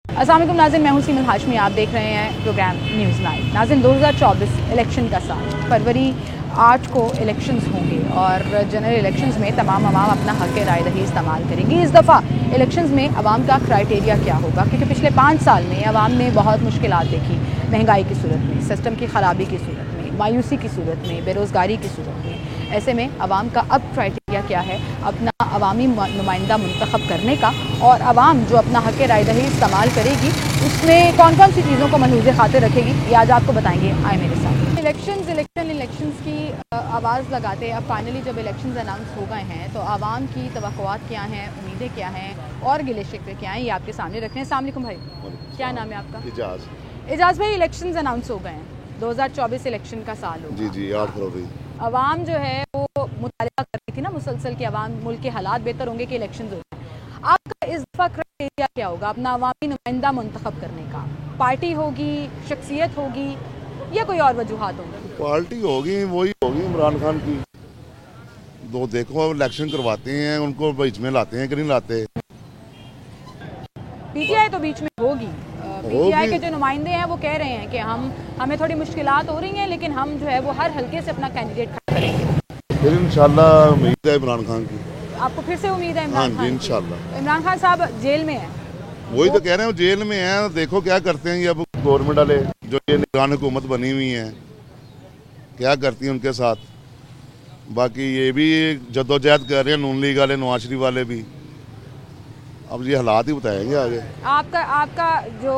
अस्सलाम वालेकुम नाज़रीन, मैं हूं सीमन हाशमी। आप देख रहे हैं प्रोग्राम न्यूज़ नाइट। नाज़रीन, 2024 इलेक्शन का साल, फरवरी 8 को इलेक्शंस होंगे और जनरल इलेक्शंस में तमाम अवाम अपना हक़ राय दही इस्तेमाल करेंगी। इस दफ़ा इलेक्शंस में अवाम का क्राइटेरिया क्या होगा, क्योंकि पिछले 5 साल में अवाम ने बहुत मुश्किलात देखी। महंगाई की सूरत में, सिस्टम की ख़राबी की सूरत में, मायूसी की सूरत में, बेरोज़गारी की सूरत में। ऐसे में अवाम का अब क्राइटेरिया क्या है अपना अवामी नुमाइंदा मुंतखब करने का, और अवाम जो अपना हक़ राय दही इस्तेमाल करेगी उसमें कौन कौन सी चीज़ों को मनहूज़ खातिर रखेगी, ये आज आपको बताएंगे। आए मेरे साथ। इलेक्शंस की आवाज़ लगाते अब फाइनली जब इलेक्शंस अनाउंस हो गए हैं तो आवाम की तवक्कुआत क्या हैं, उम्मीदें क्या हैं और गिले शिकवे क्या हैं, ये आपके सामने रखने हैं। अस्सलाम वालेकुम भाई, क्या नाम है आपका? एजाज भाई, इलेक्शंस अनाउंस हो गए हैं, 2024 इलेक्शन का साल होगा। जी 8 फरवरी। अवाम जो है वो मुतालिबा कर रही थी ना मुसलसल कि अवाम मुल्क के हालात बेहतर होंगे कि इलेक्शन हो जाए। आपका इस दफ़ा क्राइटेरिया क्या होगा अपना अवामी नुमाइंदा मुंतखब करने का? पार्टी होगी, शख्सियत होगी या कोई और वजूहात होंगी? पार्टी होगी, वही होगी इमरान खान की। दो देखो इलेक्शन करवाते हैं, उनको बीच में लाते हैं कि नहीं लाते। पीटीआई तो बीच में होगी। पीटीआई के जो नुमाइंदे हैं वो कह रहे हैं कि हमें थोड़ी मुश्किलात हो रही हैं, लेकिन हम जो है वो हर हल्के से अपना कैंडिडेट खड़ा करेंगे। फिर इंशाल्लाह उम्मीद है इमरान खान की। आपको फिर से उम्मीद है हाँ इमरान खान? इंशाल्लाह। इमरान खान साहब जेल में है, वही तो कह रहे हैं, जेल में है। देखो क्या करते हैं ये अब गवर्नमेंट वाले, जो ये निगरान हुकूमत बनी हुई है, क्या करती है उनके साथ। बाकी ये भी जद्दोजहद कर रहे हैं नून लीग वाले, नवाज शरीफ वाले भी। अब ये हालात ही बताएंगे आगे। आपका जो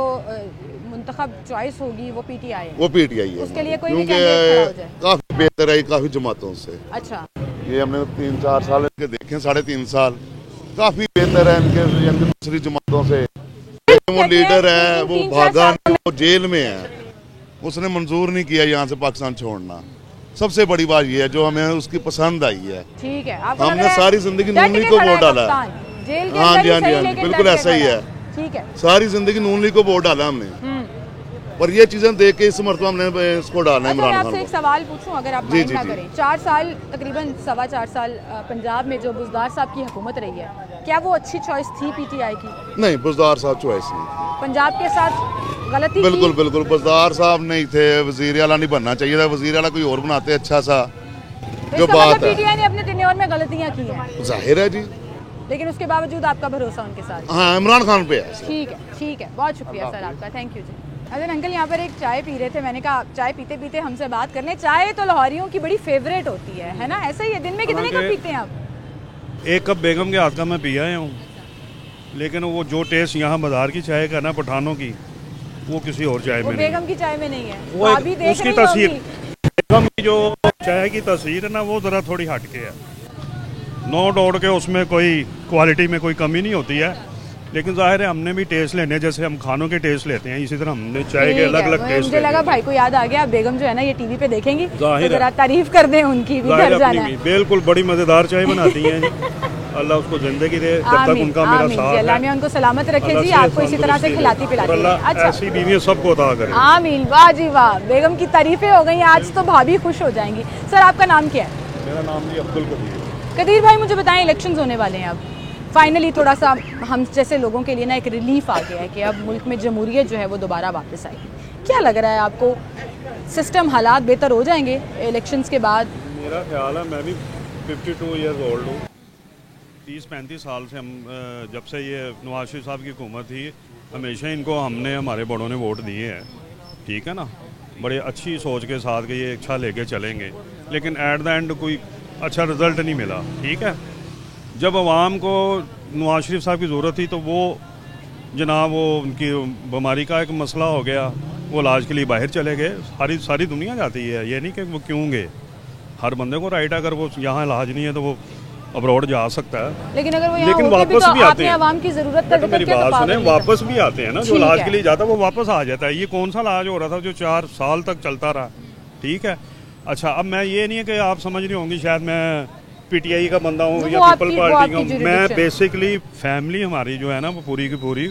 मुंतखब चॉइस होगी वो पीटीआई है? वो पीटीआई है, उसके लिए कोई भी कैंडिडेट खड़ा हो जाए? काफी बेहतर है काफी जमातों से। अच्छा, ये हमने 3-4 साल इनके देखे, 3.5 साल काफी बेहतर है इनके दूसरी जमातों से। वो लीडर है, वो भागा, वो जेल में है, उसने मंजूर नहीं किया यहाँ से पाकिस्तान छोड़ना। सबसे बड़ी बात ये है जो हमें उसकी पसंद आई है। ठीक है, हमने सारी जिंदगी नून लीग को वोट डाला। हाँ जी, हाँ जी, बिल्कुल ऐसा ही है। ठीक है, सारी जिंदगी नून लीग को वोट डाला हमने, पर ये चीजें देख के इस मरतबा हमने इसको डालना है इमरान खान को। आपसे एक सवाल पूछूं, अगर आप माइंड ना करें। 4 साल तकरीबन 4.25 साल पंजाब में जो बुज़दार साहब की हुकूमत रही है, क्या वो अच्छी चॉइस थी पीटीआई की? नहीं, बुज़दार साहब चॉइस नहीं। पंजाब के साथ गलती बिल्कुल बिल्कुल, बुज़दार साहब नहीं थे, वजीर आला नहीं बनना चाहिए था। वजीर आला कोई और बनाते अच्छा सा। जो बात है पीटीआई ने अपने टेन्योर में गलतियां की हैं, जाहिर है जी, लेकिन उसके बावजूद आपका भरोसा उनके साथ? हाँ, इमरान खान पे है। ठीक है, बहुत शुक्रिया सर आपका, थैंक यू जी। अगर अंकल यहाँ पर एक चाय पी रहे थे, मैंने कहा चाय पीते पीते हमसे बात कर लें। चाय तो लाहौरियों की बड़ी फेवरेट होती है ना? ऐसा ही है, दिन में कितने कप पीते हैं आप? 1 कप बेगम के हाथ का मैं पिया हूँ, लेकिन वो जो टेस्ट यहाँ बाजार की चाय का ना पठानों की, वो किसी और चाय में नहीं। बेगम की चाय में नहीं है। वो उसकी तस्वीर, बेगम की जो चाय की तस्वीर है ना, वो ज़रा थोड़ी हटके है। नो डाउट के उसमें कोई क्वालिटी में कोई कमी नहीं होती है, लेकिन जाहिर है हमने भी टेस्ट लेने, जैसे हम खानों के टेस्ट लेते हैं, इसी तरह हमने चाय के अलग अलग टेस्ट। मुझे लगा भाई को याद आ गया, बेगम जो है ना ये टीवी पे देखेंगी तो जरा तारीफ कर दें उनकी भी, घर जाना है। बिल्कुल, बड़ी मजेदार चाय बनाती हैं जी। अल्लाह उसको जिंदगी दे, जब तक उनका मेरा साथ है। अल्लाह उनको सलामत रखे जी, आपको इसी तरह से खिलाती पिलाती है। अच्छा, ऐसी बीवियां सबको अता करे। आमीन, वाह जी वाह, बेगम की तारीफें हो गई आज तो भाभी खुश हो जाएंगी। सर आपका नाम क्या है? मेरा नाम जी अब्दुल कदीर। कदीर भाई, मुझे बताएं, इलेक्शंस होने वाले हैं अब, फाइनली थोड़ा सा हम जैसे लोगों के लिए ना एक रिलीफ आ गया है कि अब मुल्क में जमहूरियत जो है वो दोबारा वापस आएगी। क्या लग रहा है आपको, सिस्टम हालात बेहतर हो जाएंगे इलेक्शंस के बाद? मेरा ख्याल है, मैं भी 52 ईयर्स ओल्ड हूँ। 30-35 साल से हम, जब से ये नवाज शरीफ साहब की हुकूमत थी, हमेशा इनको हमने, हमारे बड़ों ने वोट दिए हैं, ठीक है ना, बड़े अच्छी सोच के साथ कि ये अच्छा लेके चलेंगे, लेकिन एट द एंड कोई अच्छा रिजल्ट नहीं मिला। ठीक है, जब आवाम को नवाज शरीफ साहब की ज़रूरत थी तो वो जनाब वो उनकी बीमारी का एक मसला हो गया, वो इलाज के लिए बाहर चले गए। सारी दुनिया जाती है, ये नहीं कि वो क्यों गए। हर बंदे को राइट, अगर वो यहाँ इलाज नहीं है तो वो अब्रॉड जा सकता है, लेकिन अगर वो लेकिन वापस भी आते हैं। आवाम की ज़रूरत है, मेरी बात सुने, वापस भी आते हैं ना, जो इलाज के लिए जाता है वो वापस आ जाता है। ये कौन सा इलाज हो रहा था जो 4 साल तक चलता रहा? ठीक है, अच्छा, अब मैं ये नहीं है कि आप समझ रही होंगी शायद मैं पीटीआई का बंदा हूँ या पीपल पार्टी का हूँ। मैं बेसिकली फैमिली हमारी जो है ना वो पूरी की पूरी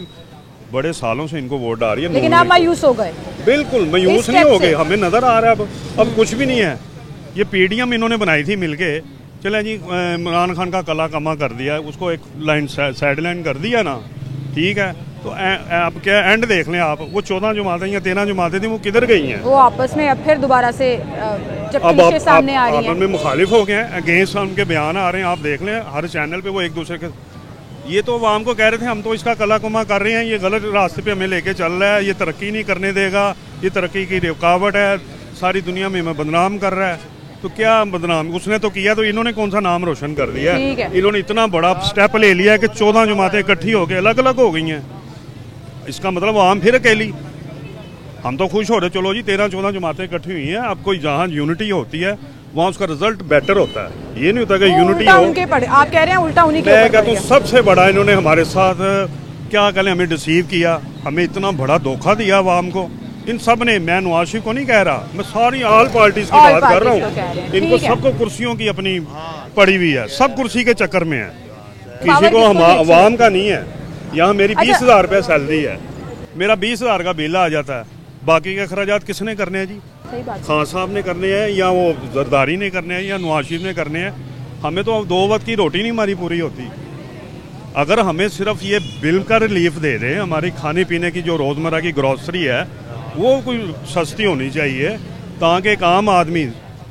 बड़े सालों से इनको वोट डाल रही है। लेकिन आप मायूस हो गए? बिल्कुल मायूस नहीं हो गए, हमें नजर आ रहा है अब कुछ भी नहीं है। ये पीडीएम इन्होंने बनाई थी मिलके, चले जी इमरान खान का कला कमा कर दिया, उसको एक लाइन साइड लाइन कर दिया ना, ठीक है। तो आप क्या एंड देख लें आप, वो 14 जमातें या 13 जमातें थी, वो किधर गई हैं? वो आपस में अब फिर दोबारा से जब अब क्लीशे सामने आ रही आपस हैं। में मुखालिफ हो गए हैं, अगेंस्ट उनके बयान आ रहे हैं, आप देख लें हर चैनल पे वो एक दूसरे के। ये तो आवाम को कह रहे थे हम तो इसका कला कुमा कर रहे हैं, ये गलत रास्ते पे हमें लेके चल रहा है, ये तरक्की नहीं करने देगा, ये तरक्की की रुकावट है, सारी दुनिया में हमें बदनाम कर रहा है। तो क्या बदनाम उसने तो किया, तो इन्होंने कौन सा नाम रोशन कर दिया? ठीक है। इन्होंने इतना बड़ा स्टेप ले लिया है कि 14 जमातें इकट्ठी होकर अलग अलग हो गई हैं। इसका मतलब आवाम फिर अकेली। हम तो खुश हो रहे, चलो जी 13-14 जमातें इकट्ठी हुई हैं, अब कोई जहाँ यूनिटी होती है वहाँ उसका रिजल्ट बेटर होता है। ये नहीं होता कि यूनिटी उल्टा हो। उनके पड़े, आप कह रहे हैं उल्टा उन्हीं के मैं ऊपर कहता पड़ हूँ गया। सबसे बड़ा इन्होंने हमारे साथ क्या करें, हमें डिसीव किया, हमें इतना बड़ा धोखा दिया आवाम को। इन सब ने, मैं नवाज शरीफ को नहीं कह रहा, मैं सारी ऑल पार्टीज की All बात कर रहा parties को कह रहे हूँ। हैं, इनको ठीक है। सबको कुर्सियों की अपनी पड़ी हुई है, सब कुर्सी के चक्कर में है, किसी पावर को किसको हम नहीं अच्छी आवाम का नहीं है। यहाँ मेरी अच्छा। 20,000 रुपये सैलरी है, मेरा 20,000 का बिल आ जाता है, बाकी के अखराजात किसने करने हैं जी? सही बात है। खान साहब ने करने हैं, या वो जरदारी ने करने हैं, या नवाज शरीफ ने करने हैं। हमें तो अब 2 वक्त की रोटी नहीं हमारी पूरी होती। अगर हमें सिर्फ ये बिल का रिलीफ दे दें, हमारी खाने पीने की जो रोज़मर्रा की ग्रॉसरी है वो कोई सस्ती होनी चाहिए, ताकि एक आम आदमी,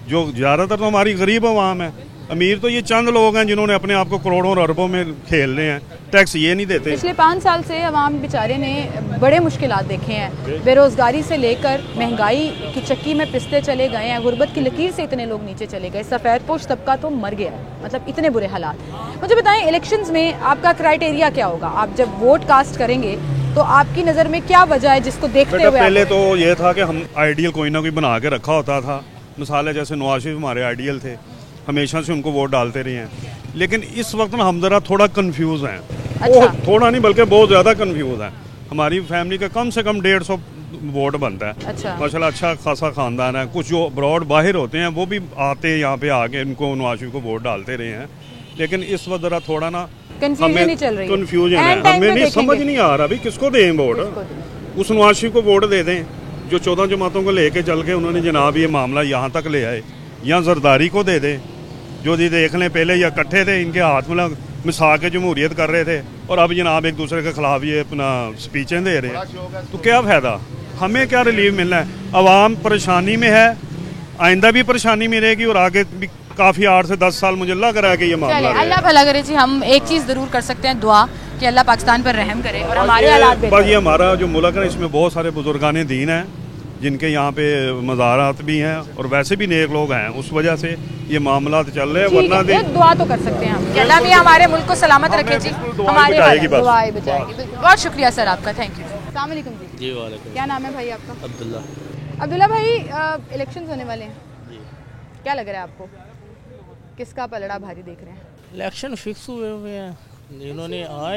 जो ज़्यादातर तो हमारी गरीब आवाम है, अमीर तो ये चंद लोग हैं जिन्होंने अपने आप को करोड़ों और अरबों में खेल रहे हैं, टैक्स ये नहीं देते। पिछले 5 साल से अवाम बेचारे ने बड़े मुश्किलात देखे हैं, बेरोजगारी से लेकर महंगाई की चक्की में पिसते चले गए हैं, गुर्बत की लकीर से इतने लोग नीचे चले गए, सफ़ेद पोश तबका तो मर गया है, मतलब इतने बुरे हालात। मुझे बताएं, इलेक्शंस में आपका क्राइटेरिया क्या होगा? आप जब वोट कास्ट करेंगे तो आपकी नज़र में क्या वजह है जिसको देखते बेटा हुए पहले तो ये था कि हम आइडियल कोई ना कोई बना के रखा होता था। मिसाल है जैसे नवाज शरीफ हमारे आइडियल थे, हमेशा से उनको वोट डालते रहे हैं। लेकिन इस वक्त ना हम ज़रा थोड़ा कंफ्यूज हैं। अच्छा। थोड़ा नहीं बल्कि बहुत ज़्यादा कंफ्यूज हैं। हमारी फैमिली का कम से कम 150 वोट बनता है। अच्छा। माशाल्लाह अच्छा खासा खानदान है। कुछ जो अब्रॉड बाहर होते हैं वो भी आते हैं यहाँ पे आके इनको नवाज शरीफ को वोट डालते रहे हैं। लेकिन इस वक्त ज़रा थोड़ा ना कंफ्यूजन ही चल रही है। कंफ्यूजन है, End time हमें में नहीं समझ देखेंगे। नहीं आ रहा भाई किसको दें वोट। उस नवाज शरीफ को वोट दे दें जो 14 जमातों को लेके चल के उन्होंने जनाब ये मामला यहाँ तक ले आए, या जरदारी को दे दें जो जी देख लें पहले या इकट्ठे थे, इनके हाथ में मिसा के जमहूरियत कर रहे थे और अब जनाब एक दूसरे के खिलाफ ये अपना स्पीचें दे रहे हैं। तो क्या फ़ायदा, हमें क्या रिलीफ मिलना है? आवाम परेशानी में है, आइंदा भी परेशानी में रहेगी और आगे भी काफ़ी 8 से 10 साल मुझे लग रहा है कि ये मामला चलिए, अल्लाह भला करे जी। हम एक चीज़ ज़रूर कर सकते हैं, दुआ कि अल्लाह पाकिस्तान पर रहम करे और हमारे हालात बेहतर बस ये हमारा जो मुल्क है इसमें बहुत सारे बुजुर्गान दीन हैं जिनके यहाँ पे मज़ारात भी हैं और वैसे भी नेक लोग हैं, उस वजह से ये मामला चल रहे हैं। ठीक वरना है, ये दुआ तो कर सकते हैं हम कि अल्लाह भी हमारे मुल्क को सलामत रखे जी, हमारे बचाएगी बस। दुआएं बचाएगी। बिल्कुल। बहुत शुक्रिया सर आपका, थैंक यू। अस्सलाम वालेकुम जी। जी वालेकुम। क्या नाम है भाई आपका? अब्दुल्ला। अब्दुल्ला भाई, इलेक्शंस होने वाले हैं, क्या लग रहा है आपको, किसका पलड़ा भारी देख रहे हैं? इलेक्शन फिक्स हुए हुए हैं,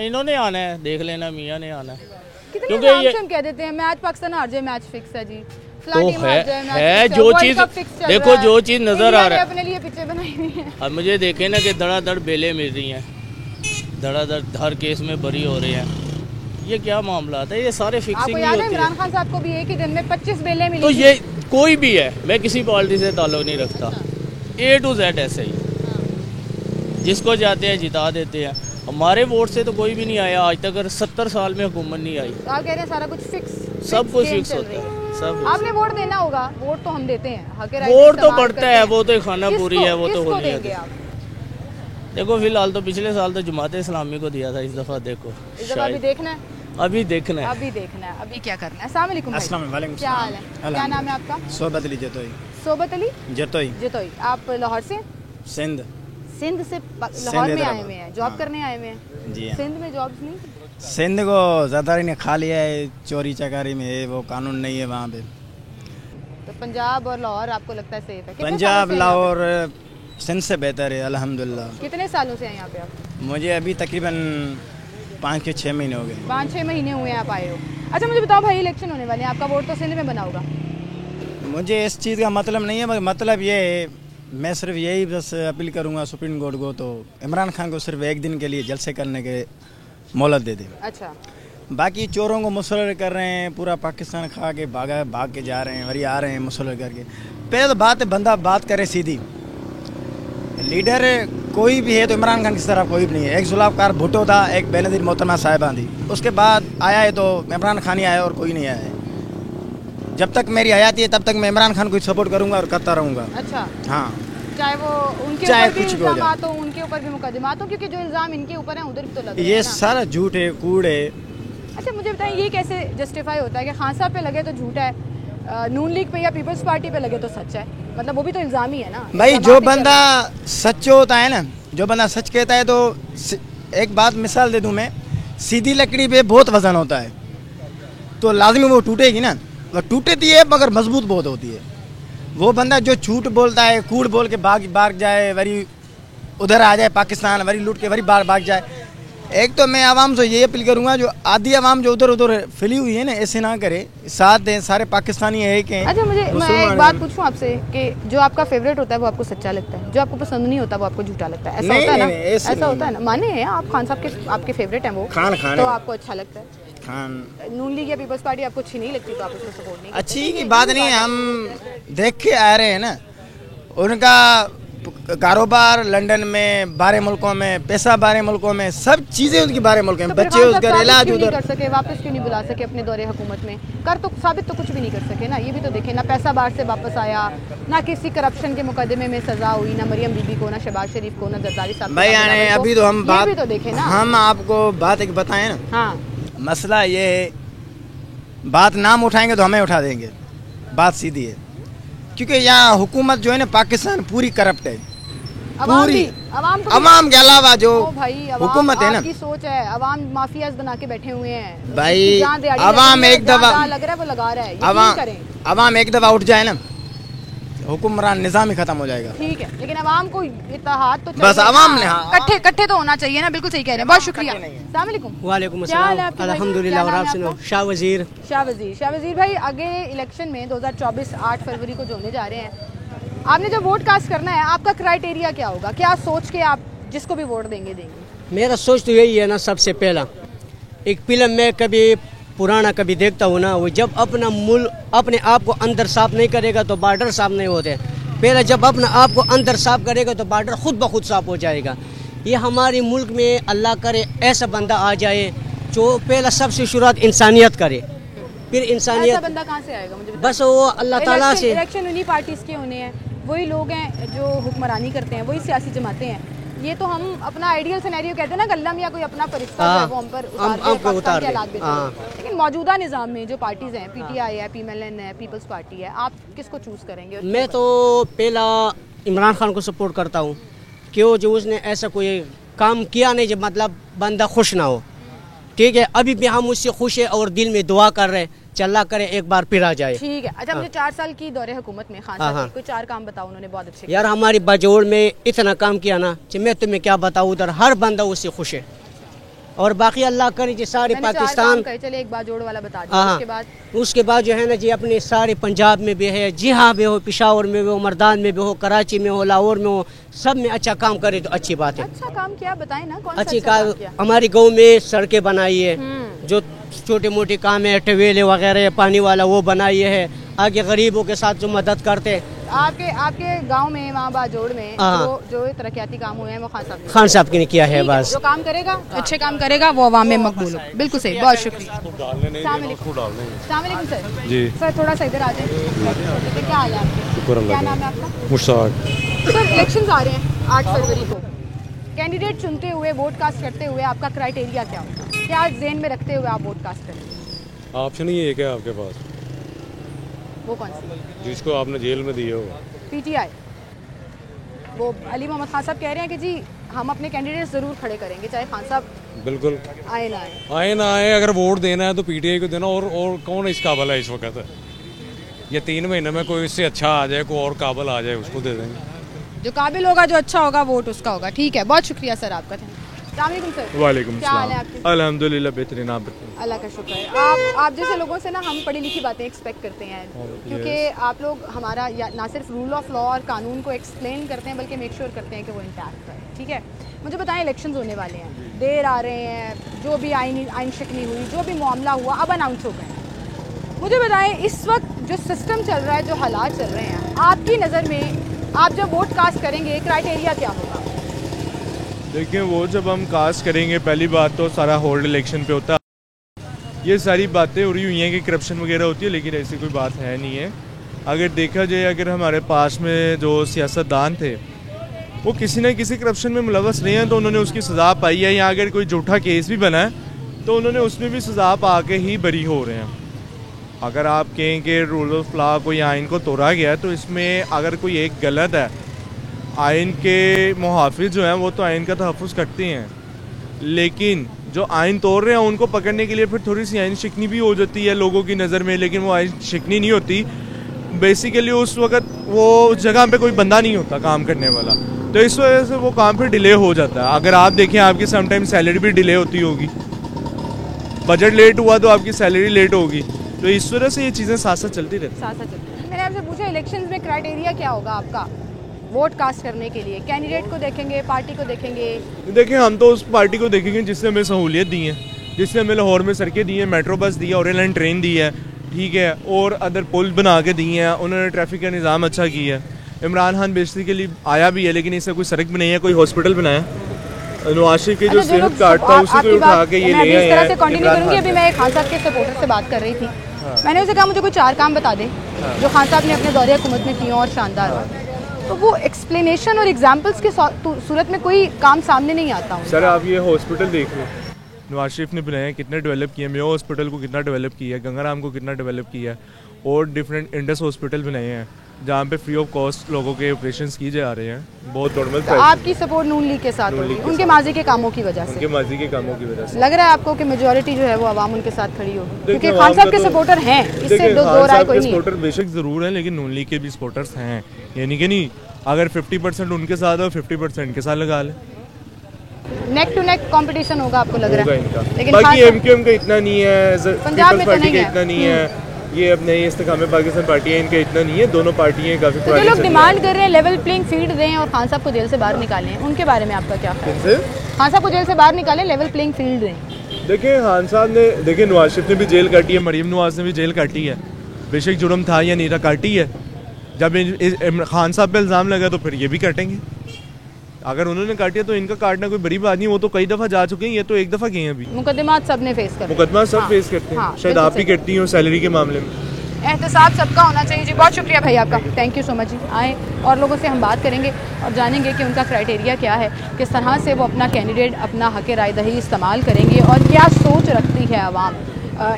इन्होंने आना है, देख लेना मियाँ ने आना है। कितने क्योंकि आराम ये- से हम कह देते हैं मैच पाकिस्तान हार जाए मैच फिक्स है जी, तो फलानी हार जाए मैच है फिक्स जो World चीज़ Cup फिक्स चल देखो, रहा है। जो चीज़ नज़र इंडिया आ रहा ने है। अपने लिए पिक्चर बनाई हुई है। अब मुझे देखे ना कि धड़ाधड़ बेलें मिल रही हैं, धड़ाधड़ हर केस में बरी हो रहे हैं, ये क्या मामला है? ये सारे फिक्सिंग आपको ही याद है होती इमरान है। खान साहब को भी एक ही दिन में 25 बेलें मिली तो थी। ये कोई भी है, मैं किसी पार्टी से ताल्लुक नहीं रखता, A to Z ऐसे ही जिसको जाते हैं जिता देते हैं। हमारे वोट से तो कोई भी नहीं आया आज तक, 70 साल में हुकूमत नहीं आई। तो आप कह रहे हैं सारा कुछ फिक्स, सब कुछ गेम फिक्स चल होता रही है, सब आपने वोट देना होगा, वोट तो हम देते हैं, हक राय वोट तो इस्तेमाल पड़ता करते है, हैं। वो तो खाना पूरी है, वो तो किसको होनी देंगे है। आप? देखो फिलहाल तो पिछले साल तो जमात इस्लामी को दिया था, इस दफ़ा देखो इस दफा अभी देखना है, अभी देखना है। अभी देखना है, अभी क्या करना है। अस्सलाम वालेकुम भाई। अस्सलाम वालेकुम। क्या हाल है, क्या नाम है आपका? सोबत अली जतोई। सोबत अली जतोई जितोई। आप लाहौर से? सिंध। सिंध से लाहौर में आए हुए हैं, जॉब हाँ। करने आए हुए हैं? जी हाँ। सिंध में जॉब्स नहीं? सिंध को ज़्यादातर ने खा लिया है, चोरी चकारी में है, वो कानून नहीं है वहाँ पे। तो पंजाब और लाहौर आपको लगता है सेफ है? कितने पंजाब सालों से हैं यहाँ लाहौर सिंध से बेहतर है अल्हम्दुलिल्लाह। पे? कितने सालों से हैं यहाँ पे आप? मुझे अभी तकरीबन 5 के 6 महीने हो गए। 5-6 महीने हुए हैं आप आए हो। अच्छा मुझे बताओ भाई, इलेक्शन होने वाले हैं, आपका वोट तो सिंध में बना होगा। मुझे इस चीज़ का मतलब नहीं है, मगर मतलब ये है, मैं सिर्फ यही बस अपील करूँगा सुप्रीम कोर्ट को, तो इमरान खान को सिर्फ एक दिन के लिए जलसे करने के मोहलत दे दे। अच्छा, बाकी चोरों को मुसल्लर कर रहे हैं, पूरा पाकिस्तान खा के भाग के जा रहे हैं, वही आ रहे हैं मुसल्लर करके। पहले तो बात है, बंदा बात करे सीधी, लीडर कोई भी है तो इमरान खान की तरफ कोई भी नहीं है। एक जुल्फ़िकार भुट्टो था, एक बेनज़ीर मोहतरमा साहिबा थी, उसके बाद आया है तो इमरान खान ही आया और कोई नहीं आया है। जब तक मेरी हयाती है तब तक मैं इमरान खान को सपोर्ट करूंगा और करता रहूंगा। अच्छा, हाँ, चाहे वो उनके चाहे ऊपर भी कुछ भी हो इल्जाम जाए। हो, उनके ऊपर भी मुकदमात हो, क्योंकि जो इल्जाम इनके ऊपर है उधर भी तो लग रहे ये हैं ना। सारा झूठ है, कूड़ है। अच्छा मुझे बताएं, ये कैसे जस्टिफाई होता है कि खान साहब पे लगे तो झूठ है, नून लीग पे या पीपल्स पार्टी पे लगे तो सच है? मतलब वो भी तो इल्जाम ही है ना भाई इल्जामात जो ही बंदा कर सच होता है ना, जो बंदा सच कहता है तो एक बात मिसाल दे दूं मैं, सीधी लकड़ी पे बहुत वजन होता है तो लाजमी वो टूटेगी ना, वो टूटती है मगर मजबूत बहुत होती है। वो बंदा जो झूठ बोलता है, कूड़ बोल के भाग जाए, वरी उधर आ जाए पाकिस्तान, वरी लूट के वरी भाग जाए। एक तो मैं आवाम से ये अपील करूंगा, जो आधी आवाम जो उधर उधर फैली हुई है ना, ऐसे ना करे, साथ दें, सारे पाकिस्तानी है कि अच्छा मैं एक बात पूछूं आपसे कि जो आपका फेवरेट होता है वो आपको सच्चा लगता है, जो आपको पसंद नहीं होता वो आपको झूठा लगता है, ऐसा नहीं, होता है ना? नहीं, ऐसे ऐसा नहीं, होता है ना, माने हैं आप खान साहब के, आपके फेवरेट हैं वो, खान तो आपको अच्छा लगता है। खान नून लीग या पीपल्स पार्टी आपको अच्छी नहीं लगती तो आप उसको सपोर्ट नहीं करते। अच्छी की बात नहीं है, हम देख के आ रहे हैं ना उनका कारोबार लंदन में, बारह मुल्कों में, पैसा बारह मुल्कों में, सब चीज़ें उनकी बारह मुल्कों में, तो फिर बच्चे खान साहब उधर, साबित इलाज क्यों नहीं उधर। कर सके, वापस क्यों नहीं बुला सके अपने दौरे हुकूमत में? कर तो साबित तो कुछ भी नहीं कर सके ना, ये भी तो देखे ना, पैसा बाहर से वापस आया ना, किसी करप्शन के मुकदमे में सजा हुई ना, मरियम बीबी को ना, शहबाज शरीफ को ना, जरदारी साहब को भाई ना, आने बिलावल को। अभी तो हम ये बात भी तो देखे ना। हम आपको बात एक बताएं ना, हाँ, मसला ये है, बात नाम उठाएंगे तो हमें उठा देंगे, बात सीधी है, क्योंकि यहाँ हुकूमत जो है ना पाकिस्तान पूरी करप्ट है, पूरी अवाम के अलावा जो हुकूमत है ना, आपकी सोच है, अवाम माफियाज बना के बैठे हुए हैं भाई, जहाँ दिहाड़ी अवाम लग रही है, एक दफा जहाँ लग रहा है वो लगा रहा है, यकीन करें। अवाम एक दफा उठ जाए ना, हुक्मरान निज़ाम ही खत्म हो जाएगा। ठीक है, लेकिन अवाम को इत्तेहाद तो बस चाहिए अवाम ना। ने, हाँ, कट्ठे कट्ठे तो होना चाहिए ना, बिल्कुल सही कह रहे हैं, बहुत शुक्रिया। अस्सलाम वालेकुम। वालेकुम क्या हाल है अस्सलाम, आपके भाई? अल्हम्दुलिल्लाह। क्या और नाम आप है सुनो? आपका? शाह वजीर भाई, आगे इलेक्शन में 2024 8 फरवरी को जो होने जा रहे हैं, आपने जब वोट कास्ट करना है, आपका क्राइटेरिया क्या होगा? क्या सोच के आप जिसको भी वोट देंगे? मेरा सोच तो यही है ना, सबसे पहला एक फिल्म में कभी पुराना कभी देखता हूँ ना, वो जब अपना मुल्क अपने आप को अंदर साफ नहीं करेगा तो बॉर्डर साफ नहीं होते। पहला जब अपना आप को अंदर साफ करेगा तो बॉर्डर खुद ब खुद साफ हो जाएगा। ये हमारे मुल्क में अल्लाह करे ऐसा बंदा आ जाए जो पहला सबसे शुरुआत इंसानियत करे, फिर ऐसा इंसानियत बंदा कहाँ से आएगा मुझे बताइए? बस वो अल्लाह ताला से। इलेक्शन उन्हीं पार्टीज के होने हैं, वही लोग हैं जो हुक्मरानी करते हैं, वही सियासी जमातें हैं। ये तो हम अपना आइडियल सिनेरियो कहते हैं ना, गल्लम या कोई अपना फरिश्ता जो है वो हम पर उतार दे, लेकिन मौजूदा निज़ाम में जो पार्टीज हैं, पीटीआई है, पीएमएलएन है, पीपल्स पार्टी है, आप किसको चूज करेंगे? मैं तो पहला इमरान खान को सपोर्ट करता हूँ, क्यों जो उसने ऐसा कोई काम किया नहीं जब मतलब बंदा खुश ना हो। ठीक है, अभी भी हम उससे खुश है और दिल में दुआ कर रहे हैं, चल्ला करे एक बार फिर आ जाए। ठीक है। अच्छा, मुझे 4 साल की दौरे हुकूमत में खान साहब कोई 4 काम बताओ उन्होंने बहुत अच्छे। यार हमारी बाजोड़ में इतना काम किया ना कि मैं तुम्हें क्या बताऊँ, उधर हर बंदा उससे खुश है और बाकी अल्लाह करे जी सारे पाकिस्तान। चले एक बाजोड़ वाला बता दो। उसके बाद जो है ना जी अपने सारे पंजाब में भी है, जहाँ भी हो, पेशावर में भी हो, मर्दान में भी हो, कराची में हो, लाहौर में हो, सब में अच्छा काम करे तो अच्छी बात है। अच्छा काम क्या बताएं ना, कौन सा अच्छी अच्छा काम किया? हमारी गाँव में सड़कें बनाई है, जो छोटे मोटे काम है, टवेले वगैरह पानी वाला वो बनाई है, आगे गरीबों के साथ जो मदद करते। आपके गांव में वहाँ बाजोड़ में जो तरक्याती काम हुए हैं वो खान साहब ने किया है। बस जो काम करेगा, अच्छे काम करेगा, वो अवाम में मकबूल हो। बिल्कुल सही, बहुत शुक्रिया। सर जी सर थोड़ा सा इधर आ जाए। क्या हाल है आपके? क्या नाम है आपका? मुश्ताक। सर इलेक्शन आ रहे हैं 8 फरवरी को, कैंडिडेट चुनते हुए, वोट कास्ट करते हुए आपका क्राइटेरिया क्या होगा? क्या ज़हन में रखते हुए आप वोट कास्ट करेंगे? ऑप्शन ही एक है आपके पास, वो कौन सी? जिसको आपने जेल में दिए हो। पीटीआई, वो अली मोहम्मद खान साहब कह रहे हैं कि जी हम अपने कैंडिडेट ज़रूर खड़े करेंगे, चाहे खान साहब बिल्कुल आए ना आए। अगर वोट देना है तो पीटीआई को देना। और कौन इस काबिल है इस वक्त? ये 3 महीने में कोई इससे अच्छा आ जाए, कोई और काबिल आ जाए, उसको दे देंगे। जो काबिल होगा, जो अच्छा होगा, वोट उसका होगा। ठीक है, बहुत शुक्रिया सर आपका। अस्सलाम सर। वालेकुम क्या हाल है आपके? अल्हम्दुलिल्लाह बेहतरीन, आप बताइए। अल्लाह का शुक्र है। आप जैसे लोगों से ना हम पढ़ी लिखी बातें एक्सपेक्ट करते हैं, क्योंकि आप लोग हमारा ना सिर्फ रूल ऑफ लॉ और कानून को एक्सप्लेन करते हैं, बल्कि मेक श्योर करते हैं कि वो इंटैक्ट है। ठीक है, मुझे बताएं, इलेक्शंस होने वाले हैं, देर आ रहे हैं, जो भी आइन शिकनी हुई, जो भी मामला हुआ, अब अनाउंस हो गए। मुझे बताएं, इस वक्त जो सिस्टम चल रहा है, जो हालात चल रहे हैं, आपकी नज़र में आप जब वोट कास्ट करेंगे क्राइटेरिया क्या होगा? देखिए वो जब हम कास्ट करेंगे पहली बात तो सारा होल्ड इलेक्शन पे होता है। ये सारी बातें हो रही हुई हैं कि करप्शन वगैरह होती है, लेकिन ऐसी कोई बात है नहीं है। अगर देखा जाए, अगर हमारे पास में जो सियासतदान थे वो किसी न किसी करप्शन में मुलव्वस रहे हैं तो उन्होंने उसकी सज़ा पाई है, या अगर कोई झूठा केस भी बना है तो उन्होंने उसमें भी सज़ा पा के ही बरी हो रहे हैं। अगर आप कहें कि रूल ऑफ लॉ कोई आइन को तोड़ा गया है तो इसमें अगर कोई एक गलत है, आइन के मुहाफिज जो हैं वो तो आइन का तहफ़्फ़ुज़ करते हैं, लेकिन जो आइन तोड़ रहे हैं उनको पकड़ने के लिए फिर थोड़ी सी आइन शिकनी भी हो जाती है लोगों की नज़र में, लेकिन वो आइन शिकनी नहीं होती। बेसिकली उस वक्त वो जगह पे कोई बंदा नहीं होता काम करने वाला, तो इस वजह से वो काम फिर डिले हो जाता है। अगर आप देखें आपकी समटाइम सैलरी भी डिले होती होगी, बजट लेट हुआ तो आपकी सैलरी लेट होगी, तो इस वजह से ये चीज़ें साथ साथ चलती रहती हैं। मैंने आपसे पूछा इलेक्शंस में क्राइटेरिया क्या होगा आपका वोट कास्ट करने के लिए? कैंडिडेट को देखेंगे, पार्टी को देखेंगे? देखिए हम तो उस पार्टी को देखेंगे जिसने हमें सहूलियत दी है, जिसने हमें लाहौर में सड़कें दी हैं, मेट्रो बस दी है, ओरिएंट लाइन ट्रेन दी है, ठीक है, और अदर पुल बना के दी हैं, उन्होंने ट्रैफिक का निज़ाम अच्छा किया है। इमरान खान बेसिकली आया भी है लेकिन इससे कोई सड़क भी नहीं है, कोई हॉस्पिटल बनाया। नवाज शरीफ के जो सेहत कार्ड था उसी को उठा के ये ले आए हैं। कंटिन्यू करूंगी। अभी मैं खान साहब के सपोर्टर से बात कर रही थी, मैंने उसे कहा मुझे कोई 4 काम बता दे जो खान साहब ने अपने दौरे हुकूमत में किए और शानदार हो, तो वो एक्सप्लेनेशन और एग्जाम्पल्स के सूरत में कोई काम सामने नहीं आता। सर आप ये हॉस्पिटल देख लो, नवाज शरीफ ने बनाए, कितने डेवलप किए, मेयो हॉस्पिटल को कितना डेवलप किया है, गंगाराम को कितना डेवलप किया है, और डिफरेंट इंडस हॉस्पिटल बनाए हैं जहाँ पे फ्री ऑफ कॉस्ट लोगों के ऑपरेशंस किए जा रहे हैं, बहुत नॉर्मल। तो आपकी सपोर्ट नून लीग के साथ होगी उनके माजी के कामों की वजह से? उनके माजी के कामों की वजह से लग रहा है आपको कि मेजॉरिटी जो है वो आवाम उनके साथ खड़ी होगी, क्योंकि खान साहब के सपोर्टर हैं, इससे दो राय कोई नहीं। सपोर्टर बेशक जरूर है, लेकिन नून लीग के भी सपोर्टर्स हैं, यानी कि नहीं अगर 50% उनके साथ है 50% के साथ लगा ले, नेक टू नेक कंपटीशन होगा आपको लग रहा है। लेकिन बाकी एमक्यूएम का इतना नहीं है, पंजाब में पार्टी का इतना नहीं है, ये अब नई इस्तेकाम पाकिस्तान पार्टी है, इनका इतना नहीं है, दोनों पार्टियां काफी पुरानी। जो लोग डिमांड कर रहे हैं लेवल प्लेइंग फील्ड दें और खान साहब को जेल से बाहर निकालें, उनके बारे में आपका क्या ख्याल है? खान साहब को जेल से बाहर निकालें, लेवल प्लेइंग फील्ड दें। देखिए खान साहब ने, देखिए नवाज शरीफ ने भी जेल काटी है, मरीम नवाज ने भी जेल काटी है, बेशक जुर्म था या नहीं था काटी है। जब खान साहब पे इल्ज़ाम लगा तो फिर ये भी काटेंगे, अगर उन्होंने काटिया तो इनका काटना कोई बड़ी बात नहीं, वो तो कई दफ़ा जा चुके हैं, ये तो एक दफ़ा गए हैं। अभी मुकदमात सब ने फेस कर, मुकदमा सब फेस करते हैं, शायद आप ही करती हैं सैलरी के मामले में। एहतसाब सबका होना चाहिए जी। बहुत शुक्रिया भाई आपका, थैंक यू सो मच जी। आए और लोगों से हम बात करेंगे और जानेंगे कि उनका क्राइटेरिया क्या है, किस तरह से वो अपना कैंडिडेट, अपना हक़ राय दही इस्तेमाल करेंगे और क्या सोच रखती है आवाम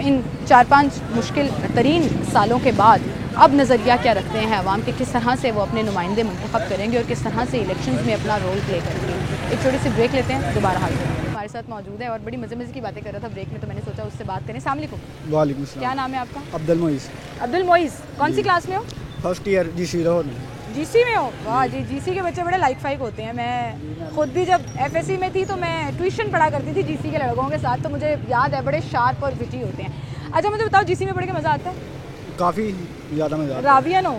इन 4-5 मुश्किल तरीन सालों के बाद। अब नज़रिया क्या रखते हैं आवाम के, किस तरह से वो अपने नुमाइंदे मुंतखब करेंगे और किस तरह से इलेक्शंस में अपना रोल प्ले करेंगे। एक छोटी सी ब्रेक लेते हैं, दोबारा हाजिर हैं। हमारे साथ मौजूद है और बड़ी मज़े की बातें कर रहा था ब्रेक में, तो मैंने सोचा उससे बात करें। अस्सलाम वालेकुम। वालेकुम सलाम। क्या नाम है आपका? अब्दुल मोइस। अब्दुल मोइस, कौन सी क्लास में हो? फर्स्ट ईयर जीसी लाहौर में। जीसी में हो? वाह जी, जीसी के बच्चे बड़े लाइक फाइक होते हैं। मैं खुद भी जब एफएससी में थी तो मैं ट्यूशन पढ़ा करती थी जीसी के लड़कों के साथ, तो मुझे याद है बड़े शार्प और विटी होते हैं। अच्छा मुझे बताओ, जीसी में पढ़ के मज़ा आता है? काफ़ी ज़्यादा मज़ा आता है। रावियन हो?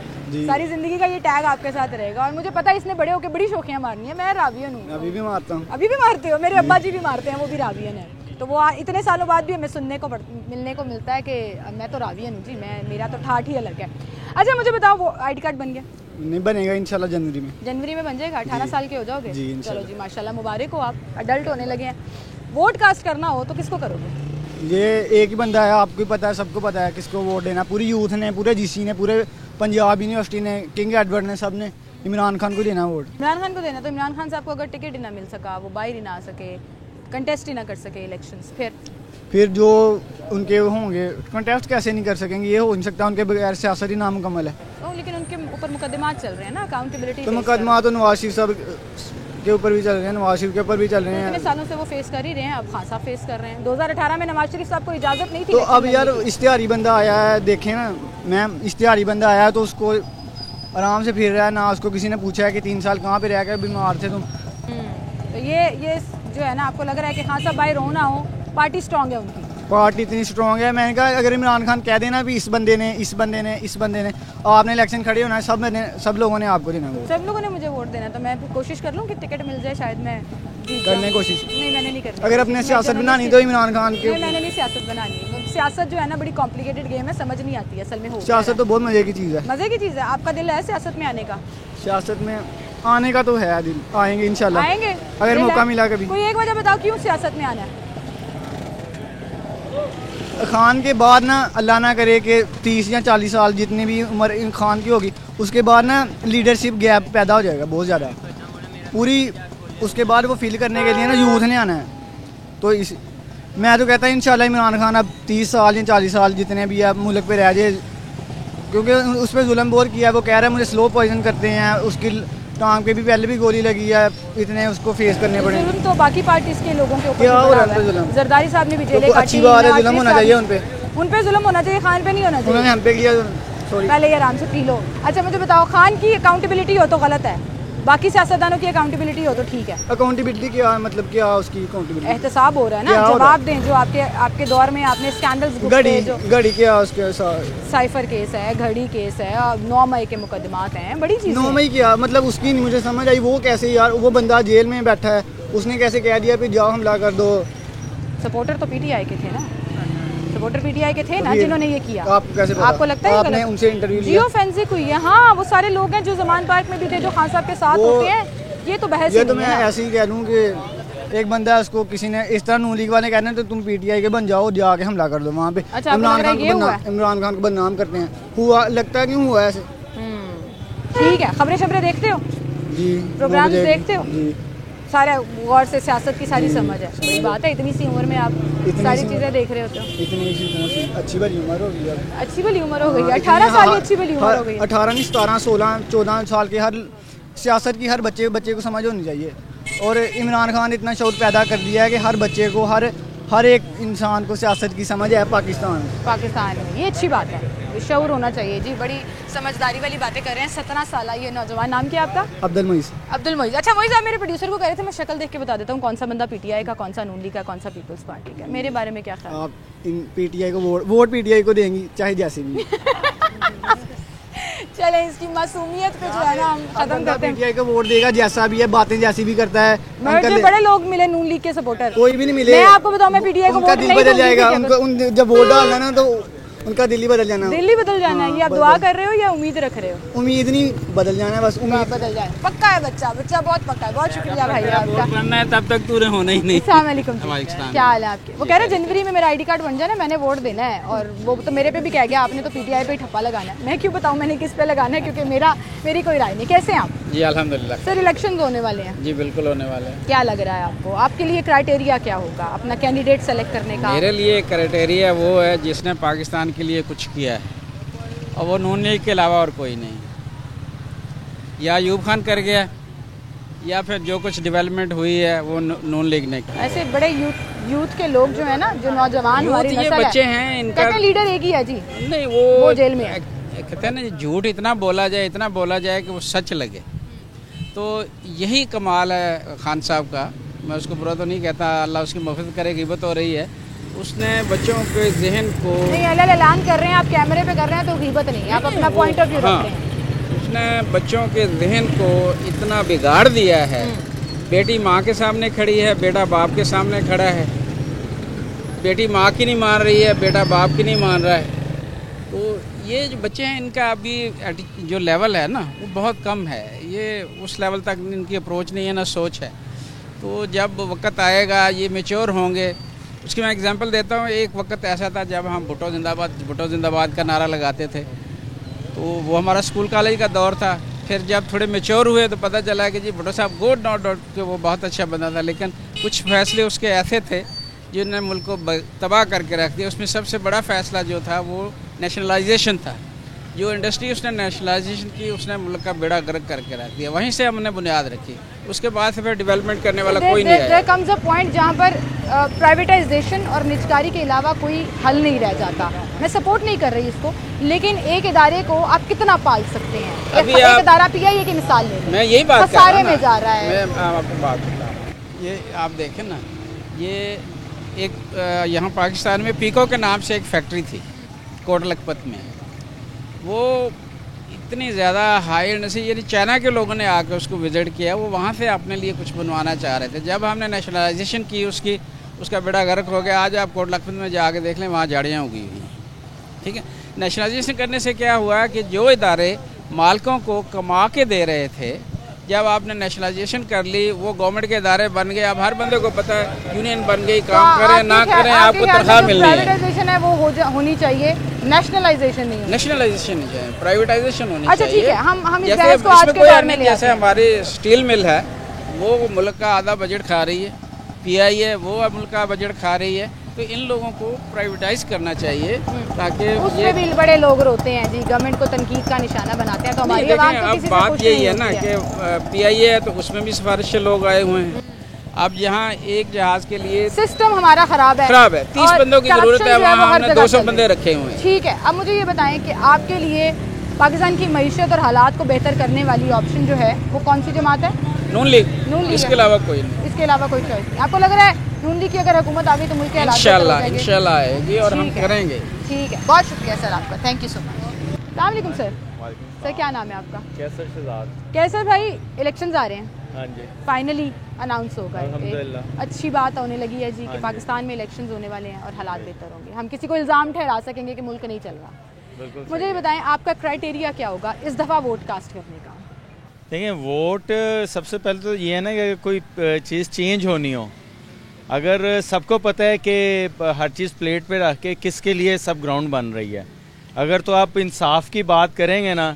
सारी ज़िंदगी का ये टैग आपके साथ रहेगा। और मुझे पता है इसने बड़े होकर बड़ी शौकियाँ मारनी है। मैं रावियन हूँ। अभी भी मारता हूँ। अभी भी मारते हो? मेरे अब्बा जी भी मारते हैं, वो भी रावियन है। तो वो इतने सालों बाद भी हमें सुनने को मिलने को मिलता है कि मैं तो रावियन हूँ जी, मेरा तो ठाठ ही अलग है। अच्छा मुझे बताओ, वो ID कार्ड बन गया? नहीं बनेगा इंशाल्लाह जनवरी में। जनवरी में बन जाएगा? 18 साल के हो जाओगे? जी चलो जी माशाल्लाह, मुबारक हो, आप अडल्ट होने लगे हैं। वोट कास्ट करना हो तो किसको करोगे? ये एक ही बंदा है, आपको पता है, सबको पता है किसको वोट देना। पूरी यूथ ने, पूरे जीसी ने, पूरे पंजाब यूनिवर्सिटी ने, किंग एडवर्ड ने, सब ने इमरान खान को देना वोट। इमरान खान को देना? तो इमरान खान साहब को अगर टिकट ही ना मिल सका, वो बाहर ही ना आ सके, कंटेस्ट ही ना कर सके इलेक्शंस, फिर जो उनके होंगे कंटेस्ट कैसे नहीं कर सकेंगे? ये हो नहीं सकता, उनके बगैर सियासत ही नामुकम्मल है। तो लेकिन उनके ऊपर मुकदमात चल रहे हैं ना, अकाउंटेबिलिटी। तो मुकदमा तो नवाज शरीफ साहब के ऊपर भी चल रहे हैं, नवाज शरीफ के ऊपर भी चल रहे हैं। इतने सालों से वो फेस कर ही रहे हैं, अब खान साहब फेस कर रहे हैं। 2018 में नवाज शरीफ साहब को इजाज़त नहीं थी। तो अब यार इश्तिहारी बंदा आया है, देखें ना मैम, इश्तिहारी बंदा आया है तो उसको आराम से फिर रहा है ना, उसको किसी ने पूछा है कि 3 साल कहाँ पे रह गए, बीमार थे तुम। तो ये जो है ना, आपको लग रहा है कि खान साहब बाहर हो ना हो, पार्टी स्ट्रॉन्ग है उनकी? पार्टी इतनी स्ट्रॉन्ग है, मैंने कहा अगर इमरान खान कह देना भी इस बंदे ने आपने इलेक्शन खड़े होना है, सब लोगों ने आपको देना वोट। सब लोगों ने मुझे वोट देना, तो मैं कोशिश कर लूँ कि टिकट मिल जाए, शायद मैं करने की कोशिश। नहीं मैंने नहीं करनी। अगर अपने सियासत बनानी तो इमरान खान के। मैंने नहीं सियासत बनानी। सियासत जो है ना बड़ी कॉम्प्लिकेटेड गेम है, समझ नहीं आती है असल में। हो सियासत तो बहुत मजे की चीज़ है। मजे की चीज़ है। आपका दिल है सियासत में आने का? सियासत में आने का तो है दिल, आएंगे इंशाल्लाह, आएंगे अगर दिल मौका है? मिला कभी। कोई एक वजह बताओ क्यों सियासत में आना है? खान के बाद ना अल्लाह ना करे कि 30 या 40 साल जितनी भी उम्र इन खान की होगी, उसके बाद ना लीडरशिप गैप पैदा हो जाएगा बहुत ज़्यादा पूरी। उसके बाद वो फील करने के लिए ना यूथ ने आना है। तो इस मैं तो कहता हूँ इंशाल्लाह इमरान खान अब 30 साल या 40 साल जितने भी है मुल्क पे रह जाए, क्योंकि उस पर जुल्म बहुत किया है। वो कह रहा है मुझे स्लो पॉइजन करते हैं, उसकी टांग पे भी पहले भी गोली लगी है, इतने उसको फेस करने पड़े। जुल्म तो बाकी पार्टीज के लोगों के ऊपर क्या भी हो पड़ा रहा है हुआ उन पे जुल्म? जरदारी साहब ने भी जेलें तो काटी, अच्छी बात है, नवाज जुल्म शरीफ होना साहब चाहिए ने- उन पे जुल्म होना चाहिए, खान पे नहीं होना उन्होंने चाहिए। हम पे किया, सॉरी। पहले ये आराम से पी लो। अच्छा मुझे बताओ, खान की अकाउंटेबिलिटी हो तो गलत है, बाकी सियासतदानों की अकाउंटेबिलिटी हो तो ठीक है। अकाउंटेबिलिटी क्या मतलब, क्या उसकी अकाउंटेबिलिटी? एहतसाब हो रहा है ना, क्या हो रहा जवाब दें जो आपके दौर में आपने स्कैंडल्स घड़ी जो घड़ी क्या उसके साथ? साइफर केस है, घड़ी केस है, 9 मई के मुकदमात हैं, बड़ी चीज़ 9 मई क्या मतलब, उसकी नहीं मुझे समझ आई। वो कैसे यार, वो बंदा जेल में बैठा है, उसने कैसे कह दिया फिर जाओ हमला कर दो? सपोर्टर तो पीटीआई के थे ना, सपोर्टर पीटीआई के थे ना फिर जिन्होंने ये किया। आपको कैसे पता? आपको लगता है ये आपने गलत? उनसे इंटरव्यू लिया? जियो फेंसिंग हुई है, हाँ वो सारे लोग हैं जो जमान पार्क में भी थे, जो खान साहब के साथ वो- होते हैं। ये तो बहस ये ही तो नहीं मैं है ना। ऐसे ही कह लूँ कि एक बंदा है, उसको किसी ने इस तरह नून लीग वाले कहना तो तुम पीटीआई के बन जाओ, जाके हमला कर दो वहाँ पे। अच्छा, आपको लग रहा है ये हुआ है? इमरान खान को बदनाम करते हैं, हुआ लगता है क्यों हुआ ऐसे? ठीक है, खबरें शबरें देखते हो, जी प्रोग्राम्स मुझे- देखते हो? जी सारे गौर से सियासत की सारी समझ है, बड़ी बात है, इतनी सी उम्र में आप इतनी सारी सी- चीज़ें देख रहे होते हो। इतनी सी कौन सी अच्छी भली उम्र होगी अब। अच्छी भली उम्र हो गई है, हाँ, 18 इतनी साल ही हाँ, अच्छी भली उम्र हो गई है। 18 नहीं 17 16 14 साल के हर सियासत की हर बच्चे को समझ होनी चाहिए। और इमरान खान इतना शौक पैदा कर दिया है कि हर बच्चे को हर एक इंसान को सियासत की समझ है पाकिस्तान में। पाकिस्तान में ये अच्छी बात है, शऊर होना चाहिए जी। बड़ी समझदारी वाली बातें कर रहे हैं 17 साल ये नौजवान। नाम क्या आपका? अब्दुल मुईस। अब्दुल मोइज। अच्छा मोइज, आप मेरे प्रोड्यूसर को कह रहे थे मैं शक्ल देख के बता देता हूँ कौन सा बंदा पीटीआई का, कौन सा नून लीग का, कौन सा पीपल्स पार्टी का। मेरे बारे में क्या ख्याल? आप इन पीटीआई को वोट पीटीआई को देंगी चाहे जैसे भी। चले इसकी मासूमियत पे जो है ना हम खत्म करते हैं। पीटीआई को वोट देगा जैसा भी है, बातें जैसी भी करता है। मुझे बड़े लोग मिले नून लीग के सपोर्टर, कोई भी नहीं मिले। मैं आपको बताऊं, मैं पीटीआई को उनका वोट दिल नहीं बदल दूंगी, जाएगा, ठीक है? उनका जब वोट डालना ना तो उनका दिल ही बदल जाना। दिल्ली बदल जाना है, ये आप हाँ, दुआ बदल- कर रहे हो या उम्मीद रख रहे हो? उम्मीद नहीं, बदल जाना है बस। उम्मीद बदल जाए, पक्का है बच्चा, बच्चा बहुत पक्का है। बहुत शुक्रिया भाई आपका। बनना है तब तक तूने होना ही नहीं। अस्सलाम वालेकुम जी। वालेकुम सलाम। क्या हाल है आपके? वो कह रहे जनवरी में मेरा आईडी कार्ड बन जाए ना, मैंने वोट देना है। और वो तो मेरे पे भी कह गया आपने तो पीटीआई पे ही ठप्पा लगाना है। मैं क्यों बताऊं मैंने किस पे लगाना है, क्योंकि मेरी कोई राय नहीं। कैसे हैं आप? जी अल्हम्दुलिल्लाह। सर इलेक्शन होने वाले हैं, जी बिल्कुल होने वाले हैं। क्या लग रहा है आपको? आपके लिए क्राइटेरिया क्या होगा अपना कैंडिडेट सेलेक्ट करने का? मेरे लिए क्राइटेरिया वो है जिसने पाकिस्तान के लिए कुछ किया है, और वो नून लीग के अलावा और कोई नहीं। या अयूब खान कर गया, या फिर जो कुछ डेवलपमेंट हुई है वो नून लीग ने की। ऐसे बड़े यूथ के लोग जो है ना, जो नौजवान हमारी यूथ ये नस्ल बच्चे है, हैं, इनका कहते हैं लीडर एक ही है जी, नहीं वो जेल में है। कहते हैं ना झूठ इतना बोला जाए कि वो सच लगे। तो यही कमाल है खान साहब का। मैं उसको बुरा तो नहीं कहता, अल्लाह उसकी मफ़रत करे, गिबत हो रही है। उसने बच्चों के जहन को नहीं ऐलान कर रहे हैं, आप कैमरे पे कर रहे हैं तो गीबत नहीं है, आप अपना पॉइंट ऑफ व्यू रख रहे हैं। उसने बच्चों के जहन को इतना बिगाड़ दिया है। बेटी माँ के सामने खड़ी है, बेटा बाप के सामने खड़ा है। बेटी माँ की नहीं मान रही है, बेटा बाप की नहीं मान रहा है। तो ये जो बच्चे हैं, इनका अभी जो लेवल है ना वो बहुत कम है। ये उस लेवल तक इनकी अप्रोच नहीं है, ना सोच है। तो जब वक्त आएगा ये मैच्योर होंगे। उसकी मैं एग्जांपल देता हूँ। एक वक्त ऐसा था जब हम भुट्टो जिंदाबाद का नारा लगाते थे, तो वो हमारा स्कूल कॉलेज का दौर था। फिर जब थोड़े मैच्योर हुए तो पता चला कि जी भुट्टो साहब गुड नॉट डॉट के वो बहुत अच्छा बंदा था, लेकिन कुछ फैसले उसके ऐसे थे जिन्होंने मुल्क को तबाह करके रख दिया। उसमें सबसे बड़ा फैसला जो था वो नेशनलाइजेशन था। जो इंडस्ट्री उसने नेशनलाइजेशन की, उसने मुल्क का बेड़ा गर्क करके रख दिया। वहीं से हमने बुनियाद रखी, उसके बाद से फिर डेवलपमेंट करने वाला कोई नहीं आया। देयर कम्स अ पॉइंट जहाँ पर प्राइवेटाइजेशन और निजकारी के अलावा कोई हल नहीं रह जाता। मैं सपोर्ट नहीं कर रही इसको, लेकिन एक इदारे को आप कितना पाल सकते हैं? अभी एक आप- इदारा पीआईए की मिसाल ले लें, मैं यही बात कर खसारे रहा हूं में ना। जा रहा है। मैं आपको बात बता रहा हूं। ये आप देखें ना, ये एक यहाँ पाकिस्तान में पीको के नाम से एक फैक्ट्री थी कोट लखपत में। वो इतनी ज़्यादा हाई इंडस्ट्री, यानी चाइना के लोगों ने आकर उसको विज़िट किया। वो वहाँ से अपने लिए कुछ बनवाना चाह रहे थे। जब हमने नेशनलाइजेशन की उसका बेड़ा गर्क हो गया। आज आप कोट लखपत में जाके देख लें, वहाँ झाड़ियाँ उगी हुई हैं। ठीक है, नेशनलाइजेशन करने से क्या हुआ कि जो इदारे मालिकों को कमा के दे रहे थे, जब आपने नेशनलाइजेशन कर ली, वो गवर्नमेंट के इदारे बन गए, अब हर बंदे को पता है यूनियन बन गई, काम करें ना करें आपको तनख्वाह मिलनी है। प्राइवेटाइजेशन है वो होनी चाहिए, नेशनलाइजेशन नहीं होनी। नेशनलाइजेशन नहीं चाहिए, प्राइवेटाइजेशन होनी अच्छा चाहिए। ठीक है, हम इस जैसे बहस को आज के दौर में ले आते जैसे हैं। हमारी स्टील मिल है, वो मुल्क का आधा बजट खा रही है, पीआई है वो मुल्क का बजट खा रही है, तो इन लोगों को प्राइवेटाइज करना चाहिए ताकि उसमें भी बड़े लोग रोते हैं जी, गवर्नमेंट को तनकीद का निशाना बनाते हैं, तो हमारी आवाम तो किसी से बात खुश यही नहीं है ना होती कि पीआई है तो उसमें भी सिफारिश लोग आए हुए हैं। अब यहाँ एक जहाज के लिए सिस्टम हमारा खराब है, 30 बंदों की जरूरत है, वहाँ हमने 200 बंदे रखे हुए हैं। ठीक है, अब मुझे ये बताएं कि आपके लिए पाकिस्तान की मईशत और हालात को बेहतर करने वाली ऑप्शन जो है वो कौन सी जमात है? नून लीग, इसके अलावा कोई नहीं। इसके अलावा कोई चॉइस नहीं। आपको लग रहा है नून लीग की अगर हुकूमत आ गई तो मुल्क के हालात इंशाल्लाह आएगी और हम करेंगे। ठीक है, बहुत शुक्रिया सर आपका, थैंक यू सो मच। अस्सलाम वालेकुम सर। सर क्या नाम है आपका? कैसर शहजाद। कैसर भाई, इलेक्शंस आ रहे हैं, हाँ जी, फाइनली अनाउंस होगा, अल्हम्दुलिल्लाह अच्छी बात होने लगी है जी कि पाकिस्तान में इलेक्शंस होने वाले हैं और हालात बेहतर होंगे। हम किसी को इल्ज़ाम ठहरा सकेंगे कि मुल्क नहीं चल रहा। मुझे ये बताएं आपका क्राइटेरिया क्या होगा इस दफ़ा वोट कास्ट करने का? देखिए, वोट सबसे पहले तो ये है ना कि कोई चीज़ चेंज होनी हो, अगर सबको पता है कि हर चीज़ प्लेट पे रख के किसके लिए सब ग्राउंड बन रही है, अगर तो आप इंसाफ की बात करेंगे ना,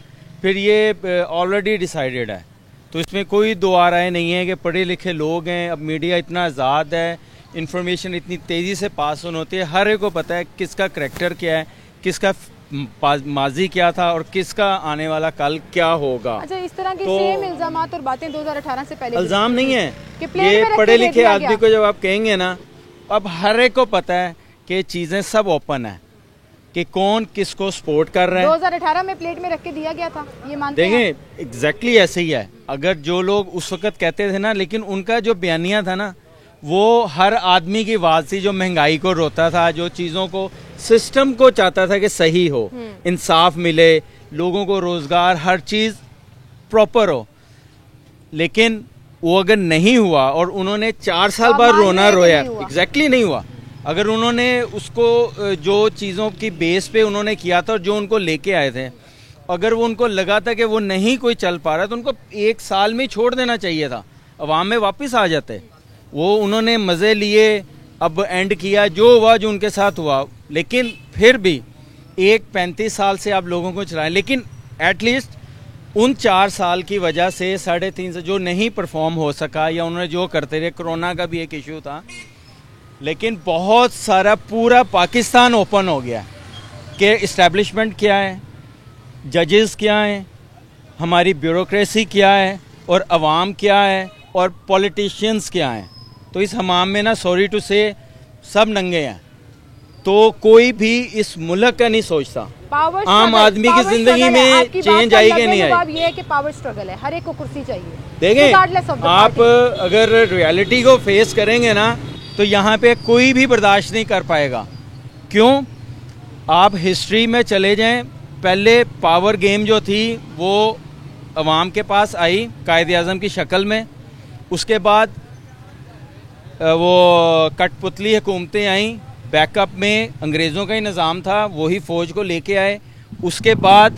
फिर ये ऑलरेडी डिसाइडेड है, तो इसमें कोई दो आ राय नहीं है कि पढ़े लिखे लोग हैं, अब मीडिया इतना आज़ाद है, इंफॉर्मेशन इतनी तेज़ी से पास ऑन होती है, हर एक को पता है किसका करैक्टर क्या है, किसका माजी क्या था और किसका आने वाला कल क्या होगा। अच्छा, इस तरह के सेम इल्जामात और बातें 2018 से पहले इल्जाम नहीं है, ये पढ़े लिखे आदमी को जब आप कहेंगे ना, अब हर एक को पता है कि चीजें सब ओपन है कि कौन किसको सपोर्ट कर रहा है। 2018 में प्लेट में रख के दिया गया था, ये मानते हैं? देखें, एग्जैक्टली ऐसे ही है। अगर जो लोग उस वक्त कहते थे ना, लेकिन उनका जो बयानिया था ना, वो हर आदमी की आवाज थी, जो महंगाई को रोता था, जो चीजों को, सिस्टम को चाहता था कि सही हो, इंसाफ मिले, लोगों को रोजगार, हर चीज प्रॉपर हो। लेकिन वो अगर नहीं हुआ और उन्होंने 4 साल बाद रोना रोया, एग्जैक्टली नहीं हुआ। अगर उन्होंने उसको जो चीज़ों की बेस पे उन्होंने किया था और जो उनको लेके आए थे, अगर वो उनको लगा था कि वो नहीं कोई चल पा रहा, तो उनको 1 साल में छोड़ देना चाहिए था, अवाम में वापस आ जाते। वो उन्होंने मज़े लिए, अब एंड किया, जो हुआ जो उनके साथ हुआ। लेकिन फिर भी 35 साल से आप लोगों को चलाएं, लेकिन एटलीस्ट उन 4 साल की वजह से 3.5 से जो नहीं परफॉर्म हो सका, या उन्होंने जो करते रहे, कोरोना का भी एक इशू था, लेकिन बहुत सारा पूरा पाकिस्तान ओपन हो गया कि इस्टेब्लिशमेंट क्या है, जजेस क्या हैं, हमारी ब्यूरोक्रेसी क्या है, और अवाम क्या है, और पॉलिटिशियंस क्या हैं। तो इस हमाम में ना, सॉरी टू से, सब नंगे हैं। तो कोई भी इस मुल्क का नहीं सोचता आम आदमी की जिंदगी में चेंज आई कि नहीं आई। ये है कि पावर स्ट्रगल है, हर एक को कुर्सी चाहिए। देखें, आप अगर रियलिटी को फेस करेंगे ना, तो यहाँ पे कोई भी बर्दाश्त नहीं कर पाएगा। क्यों? आप हिस्ट्री में चले जाएं, पहले पावर गेम जो थी वो अवाम के पास आई कायदे आज़म की शक्ल में, उसके बाद वो कठपुतली हुकूमतें आईं, बैकअप में अंग्रेज़ों का ही निज़ाम था, वही फ़ौज को लेके आए। उसके बाद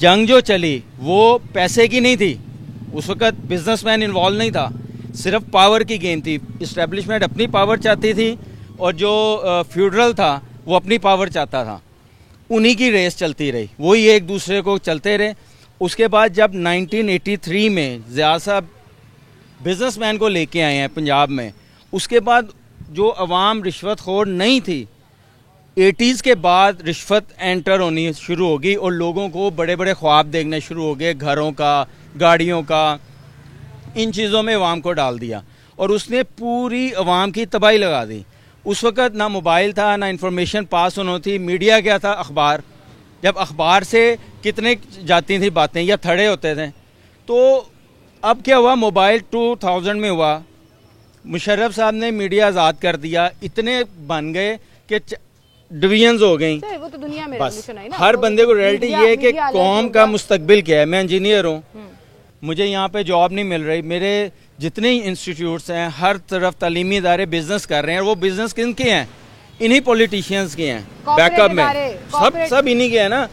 जंग जो चली वो पैसे की नहीं थी, उस वक़्त बिजनेसमैन इन्वॉल्व नहीं था, सिर्फ पावर की गेम थी। इस्टेब्लिशमेंट अपनी पावर चाहती थी और जो फ्यूडरल था वो अपनी पावर चाहता था, उन्हीं की रेस चलती रही, वही एक दूसरे को चलते रहे। उसके बाद जब 1983 में ज़िया साहब बिजनेसमैन को लेके आए हैं पंजाब में, उसके बाद जो अवाम रिश्वतखोर नहीं थी, 80s के बाद रिश्वत एंटर होनी शुरू होगी और लोगों को बड़े बड़े ख्वाब देखने शुरू हो गए, घरों का, गाड़ियों का, इन चीज़ों में अवाम को डाल दिया और उसने पूरी अवाम की तबाही लगा दी। उस वक़्त ना मोबाइल था, ना इंफॉर्मेशन पास होनी थी, मीडिया क्या था, अखबार। जब अखबार से कितने जाती थी बातें या थड़े होते थे। तो अब क्या हुआ, मोबाइल 2000 में हुआ, मुशर्रफ साहब ने मीडिया आज़ाद कर दिया, इतने बन गए कि डिवीजन्स हो गई। वो तो दुनिया में बस हर बंदे को रियलिटी ये है कि कौम का मुस्तकबिल क्या है। मैं इंजीनियर हूँ, मुझे यहाँ पे जॉब नहीं मिल रही, मेरे जितने इंस्टीट्यूट्स हैं हर तरफ तालीमी इदारे बिजनेस कर रहे हैं, वो बिजनेस किनके हैं? इन्हीं पॉलिटिशियंस के हैं, बैकअप में सब इन्हीं के हैं ना।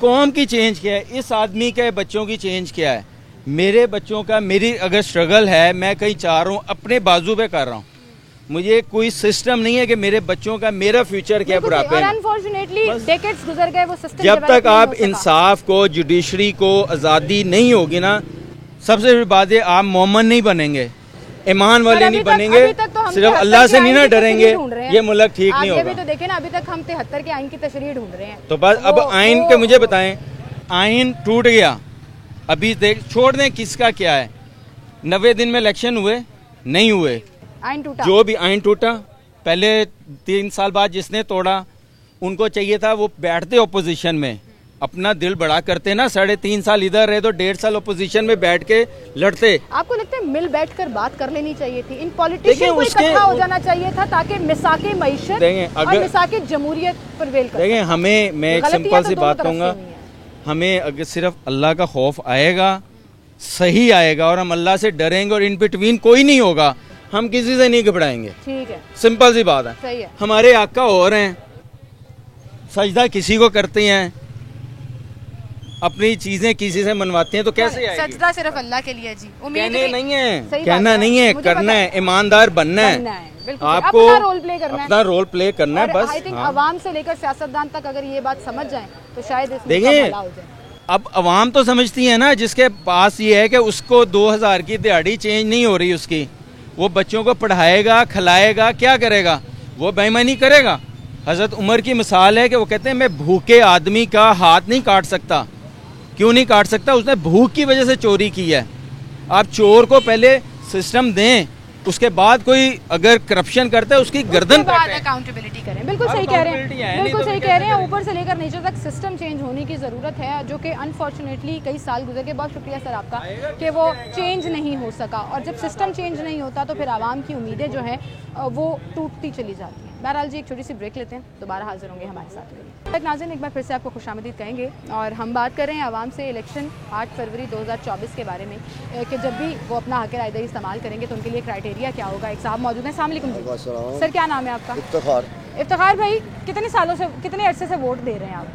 कौम की चेंज क्या है, इस आदमी के बच्चों की चेंज क्या है, मेरे बच्चों का, मेरी अगर स्ट्रगल है, मैं कहीं चाह रहा हूँ, अपने बाजू पे कर रहा हूँ। मुझे कोई सिस्टम नहीं है कि मेरे बच्चों का, मेरा फ्यूचर क्या बुढ़ापे में। अनफॉर्चुनेटली डेकेड्स गुजर गए, वो सिस्टम जब तक आप इंसाफ को, जुडिशरी को आज़ादी नहीं होगी ना, सबसे बड़ी बात है आप मोमन नहीं बनेंगे, ईमान वाले नहीं बनेंगे, सिर्फ अल्लाह से नहीं ना डरेंगे, ये मुल्क ठीक नहीं होगा। तो देखें ना, अभी तक हम 73 के आइन की तशरीह ढूंढ रहे हैं। तो बस अब आइन के मुझे बताएं, आइन टूट गया, अभी देख छोड़ दें, किसका क्या है। 90 दिन में इलेक्शन हुए, नहीं हुए, आइन टूटा, जो भी आइन टूटा। पहले 3 साल बाद जिसने तोड़ा, उनको चाहिए था वो बैठते ओपोजिशन में, अपना दिल बड़ा करते ना, 3.5 साल इधर रहे तो 1.5 साल ओपोजिशन में बैठ के लड़ते। आपको लगता है मिल बैठकर बात कर लेनी चाहिए थी, इन पॉलिटिशियन को इकट्ठा हो जाना चाहिए था, ताकि मिसाके मईशत और मिसाके जमहूरियत परवेल कर। देखें, हमें, मैं एक सिंपल सी बात कहूँगा, हमें अगर सिर्फ अल्लाह का खौफ आएगा, सही आएगा, और हम अल्लाह से डरेंगे और इन बिटवीन कोई नहीं होगा, हम किसी से नहीं घबराएंगे। ठीक है, सिंपल सी बात है। सही है। हमारे आका और हैं, सजदा किसी को करते हैं, अपनी चीजें किसी से मनवाते हैं, तो कैसे आएगी? सजदा सिर्फ अल्लाह के लिए जी, कहने नहीं है, कहना नहीं है, करना है, ईमानदार बनना है, आपको अपना रोल प्ले करना है, अपना रोल प्ले करना है बस। आई थिंक अवाम से लेकर सियासतदान तक अगर ये बात समझ जाए तो शायद देखिए, अब अवाम तो समझती है ना, जिसके पास ये है कि उसको 2000 की दिहाड़ी चेंज नहीं हो रही उसकी, वो बच्चों को पढ़ाएगा, खिलाएगा, क्या करेगा? वो बेईमानी करेगा। हजरत उमर की मिसाल है कि वो कहते हैं मैं भूखे आदमी का हाथ नहीं काट सकता। क्यों नहीं काट सकता? उसने भूख की वजह से चोरी की है। आप चोर को पहले सिस्टम दें, उसके बाद कोई अगर करप्शन करता है उसकी गर्दन काटें, अकाउंटेबिलिटी करें। बिल्कुल सही कह रहे हैं, बिल्कुल सही कह रहे हैं। ऊपर से लेकर नीचे तक सिस्टम चेंज होने की ज़रूरत है, जो कि अनफॉर्चुनेटली कई साल गुजर के। बहुत शुक्रिया सर आपका कि वो चेंज नहीं हो सका, और जब सिस्टम चेंज नहीं होता तो फिर आवाम की उम्मीदें जो हैं वो टूटती चली जाती हैं। बहरहाल जी, एक छोटी सी ब्रेक लेते हैं, दोबारा हाजिर होंगे हमारे साथ। नाज़रीन, एक बार फिर से आपको खुशामदीद कहेंगे, और हम बात कर रहे हैं आवाम से इलेक्शन 8 फरवरी 2024 के बारे में, कि जब भी वो अपना हक राय दही इस्तेमाल करेंगे तो उनके लिए क्राइटेरिया क्या होगा। एक साहब मौजूद हैं। अस्सलाम वालेकुम जी। सर, क्या नाम है आपका? इफ्तिखार भाई, कितने सालों से, कितने अरसे से वोट दे रहे हैं आप?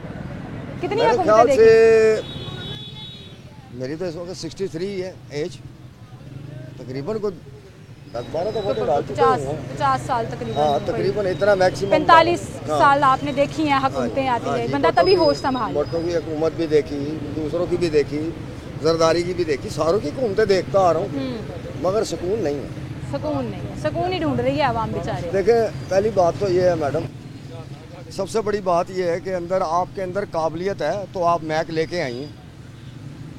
कितनी हुकूमतें देखी? मेरी तो इस वक्त 63 है एज, तकरीबन को 10-12 तो वोटें डाल चुके हैं। 50 साल तकरीबन। हाँ, तकरीबन इतना मैक्सिमम। 45 साल आपने देखी हैं हुकूमतें आती है, बंदा तभी होश संभाल। वोटों की हुकूमत भी देखी, दूसरों की भी देखी, जरदारी की भी देखी, सारों की हुकूमतें देखता आ रहा हूँ, मगर सुकून नहीं है। सुकून नहीं है, सुकून ही ढूंढ रही है आवाम बेचारे। देखें, पहली बात तो ये है मैडम, सबसे बड़ी बात ये है कि अंदर आपके अंदर काबिलियत है तो आप मैक लेके आई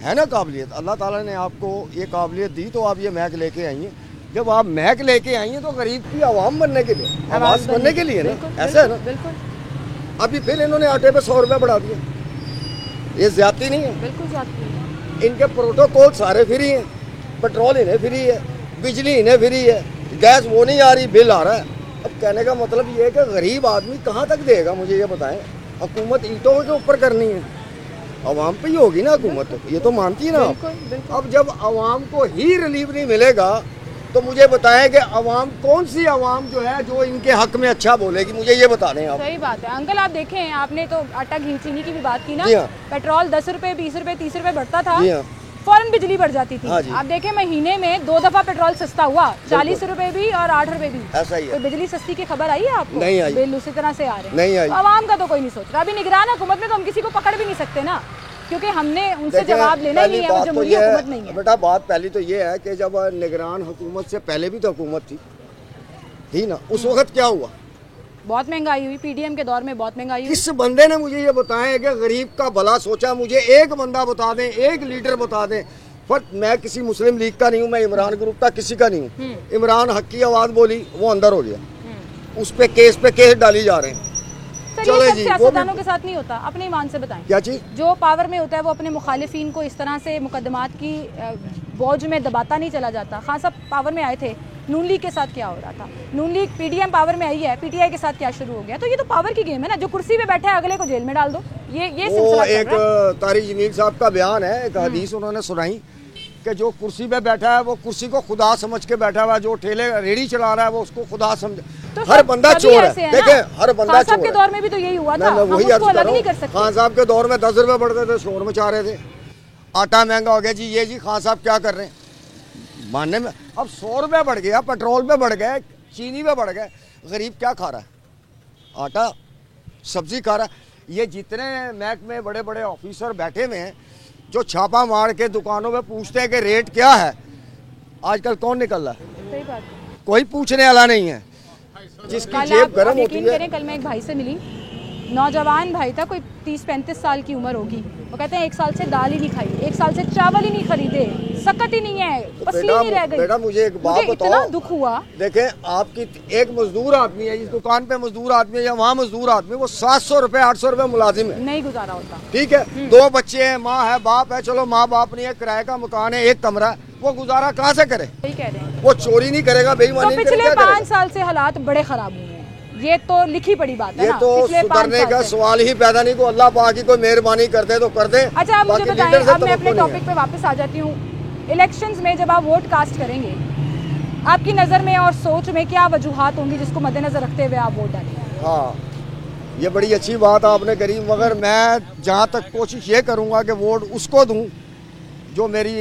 है ना। काबिलियत अल्लाह ताला ने आपको ये काबिलियत दी तो आप ये मैक लेके आई हैं। जब आप मैक लेके आई हैं तो गरीब की आवाम बनने के लिए, आवाज़ बनने के लिए ना, ऐसा है ना। बिल्कुल। अभी फिर इन्होंने आटे पे 100 रुपये बढ़ा दिए, ये ज्यादती नहीं है? बिल्कुल ज्यादती है। इनके प्रोटोकॉल सारे फ्री हैं, पेट्रोल इन्हें फ्री है, बिजली इन्हें फ्री है, गैस वो नहीं आ रही, बिल आ रहा है। अब कहने का मतलब ये है कि गरीब आदमी कहाँ तक देगा, मुझे ये बताएं। हुकूमत ईंटों के ऊपर करनी है, आवाम पे ही होगी ना हुकूमत, तो ये तो मानती है ना। अब जब आवाम को ही रिलीफ नहीं मिलेगा तो मुझे बताएं कि आवाम, कौन सी आवाम जो है जो इनके हक में अच्छा बोलेगी, मुझे ये बता दें आप। सही बात है अंकल, आप देखें, आपने तो आटा घी चीनी की भी बात की ना। पेट्रोल 10 रुपए, 20 रुपए, 30 रुपए बढ़ता था, फौरन बिजली बढ़ जाती थी। आप देखें, महीने में 2 दफा पेट्रोल सस्ता हुआ, 40 रुपए भी और 8 रुपए भी। ऐसा ही है। तो बिजली सस्ती की खबर आई है आपको? नहीं आई। बिल उसी तरह से आ रहे हैं, नहीं आई। आवाम का तो कोई नहीं सोच रहा। अभी निगरान हुकूमत में तो हम किसी को पकड़ भी नहीं सकते ना, क्योंकि हमने उनसे जवाब लेना ही नहीं है, वो जमहूरी हुकूमत नहीं है। बेटा, बात पहली तो ये है कि जब निगरान हुकूमत से पहले भी तो हुकूमत थी ना, उस वक्त क्या हुआ? बहुत महंगाई हुई, पीडीएम के दौर में बहुत महंगाई हुई। किस बंदे ने मुझे ये बताया कि गरीब का भला सोचा? मुझे एक बंदा बता दें, एक लीडर बता दें। पर मैं किसी मुस्लिम लीग का नहीं हूँ, मैं इमरान ग्रुप का किसी का नहीं हूँ। इमरान हक की आवाज बोली, वो अंदर हो गया, उस पे केस डाली जा रहे हैं। चलो जी, सियासतदानों के साथ नहीं होता। अपने ईमान से बताएं, क्या चीज? जो पावर में होता है वो अपने मुखालिफिन को इस तरह से मुकदमात की बोझ में दबाता नहीं चला जाता। खान साहब पावर में आए थे, नून लीग के साथ क्या हो रहा था? नून लीग, पीडीएम पावर में आई है, पीटीआई के साथ क्या शुरू हो गया? तो ये तो पावर की गेम है ना, जो कुर्सी पे बैठा है अगले को जेल में डाल दो। ये सिलसिला एक तारिक जमील साहब का बयान है, एक हदीस उन्होंने सुनाई कि जो कुर्सी पे बैठा है वो कुर्सी को खुदा समझ के बैठा हुआ है, जो ठेले रेड़ी चला रहा है वो उसको खुदा समझ। तो हर बंदा चोर है, देखे, हर बंदा चोर है। के दौर में भी तो यही हुआ था, वही अलग नहीं कर सकते। खान साहब के दौर में 10 रुपए बढ़ गए थे, शोर मचा रहे थे। आटा महंगा हो गया जी, ये जी खान साहब क्या कर रहे हैं मानने में। अब 100 रुपये बढ़ गया, पेट्रोल पे बढ़ गए, चीनी पे बढ़ गए, गरीब क्या खा रहा है? आटा सब्जी खा रहा है। ये जितने महकमे बड़े बड़े ऑफिसर बैठे हुए हैं जो छापा मार के दुकानों में पूछते हैं कि रेट क्या है, आजकल कौन निकल रहा है? सही बात। कोई पूछने वाला नहीं है, जिसकी जेब गर्म होती है। कल मैं एक भाई से मिली, नौजवान भाई था, कोई 30-35 साल की उम्र होगी। वो कहते हैं 1 साल से दाल ही नहीं खाई, 1 साल से चावल ही नहीं खरीदे, सकत ही नहीं है, पसली नहीं रह गई। बेटा मुझे एक बात बताओ, इतना दुख हुआ। देखें, आपकी एक मजदूर आदमी है, जिस दुकान पे मजदूर आदमी है या वहाँ मजदूर आदमी, वो 700 रुपए 800 रुपए मुलाजिम है, नहीं गुजारा होता। ठीक है, 2 बच्चे हैं, माँ है, बाप है, चलो माँ बाप नहीं है, किराए का मकान है, 1 कमरा है, वो गुजारा कहाँ से करे? सही कह रहे हैं। वो चोरी नहीं करेगा, बेईमानी नहीं करेगा। पिछले 5 साल से हालात बड़े खराब हुए हैं, ये तो लिखी पड़ी बात है। ये तो सुधरने का सवाल ही पैदा नहीं, को अल्लाह पाक की कोई मेहरबानी कर दे तो कर दे। अच्छा, आप मुझे बताएं, अब मैं अपने टॉपिक पे वापस आ जाती हूँ। इलेक्शंस में जब आप वोट कास्ट करेंगे, आपकी नज़र में और सोच में क्या वजूहात होंगी जिसको मद्देनजर रखते हुए आप वोट डालेंगे? हाँ, ये बड़ी अच्छी बात आपने करी, मगर मैं जहाँ तक कोशिश ये करूँगा कि वोट उसको दूँ जो मेरी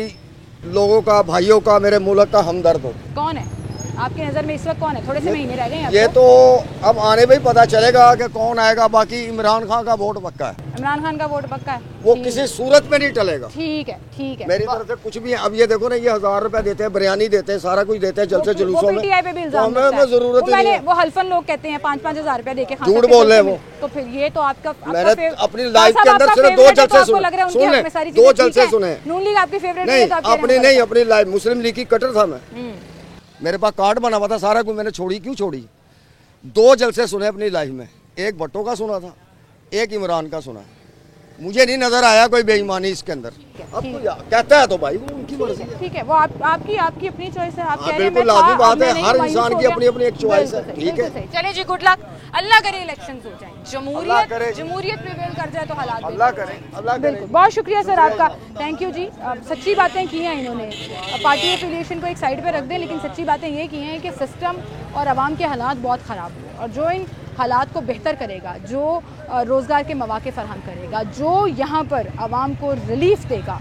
लोगों का, भाइयों का, मेरे मुल्क का हमदर्द हो। कौन है आपकी नज़र में इस वक्त? कौन है? थोड़े से महीने रह गए हैं, ये तो अब आने में ही पता चलेगा कि कौन आएगा। बाकी इमरान खान का वोट पक्का है। इमरान खान का वोट पक्का है, वो किसी सूरत में नहीं टलेगा। ठीक है, ठीक है, मेरी तरफ से कुछ भी है। अब ये देखो ना, ये 1000 रुपए देते हैं, बिरयानी देते हैं, सारा कुछ देते हैं जलसे जुलूसों में, तो हमें जरूरत ही नहीं है। वो हल्फन लोग कहते हैं 5-5 हज़ार रुपए देके झूठ बोल रहे हैं वो। तो फिर ये तो आपका, मैंने अपनी लाइफ के अंदर सिर्फ 2 जलसे सुने, 2 जलसे सुने। नून लीग आपकी फेवरेट नहीं, अपनी नहीं, अपनी लाइफ मुस्लिम लीग की कटर था मैं, मेरे पास कार्ड बना हुआ था, सारा कुछ मैंने छोड़ी। क्यों छोड़ी? 2 जलसे सुने अपनी लाइफ में, एक भट्टो का सुना था, एक इमरान का सुना। मुझे नहीं नजर आया कोई बेईमानी इसके अंदर। अब कहता है तो भाई वो उनकी मर्जी है, ठीक है, वो आपकी अपनी चॉइस है। आप कह रहे हैं बिल्कुल लाजमी बात है, हर इंसान की अपनी अपनी एक चॉइस है, ठीक है। चलिए जी, गुड लक, अल्लाह करे इलेक्शंस हो जाए, जमहूरियत प्रिवेल कर जाए तो हालात अल्लाह करे, अल्लाह करे। बिल्कुल, बहुत शुक्रिया सर आपका, थैंक यू जी। सच्ची बातें की हैं इन्होंने, पार्टी एफिलिएशन को एक साइड पे रख दें, लेकिन सच्ची बातें ये की हैं कि सिस्टम और आवाम के हालात बहुत ख़राब हुए, और जो इन हालात को बेहतर करेगा, जो रोज़गार के मौके फराहम करेगा, जो यहाँ पर आवाम को रिलीफ देगा,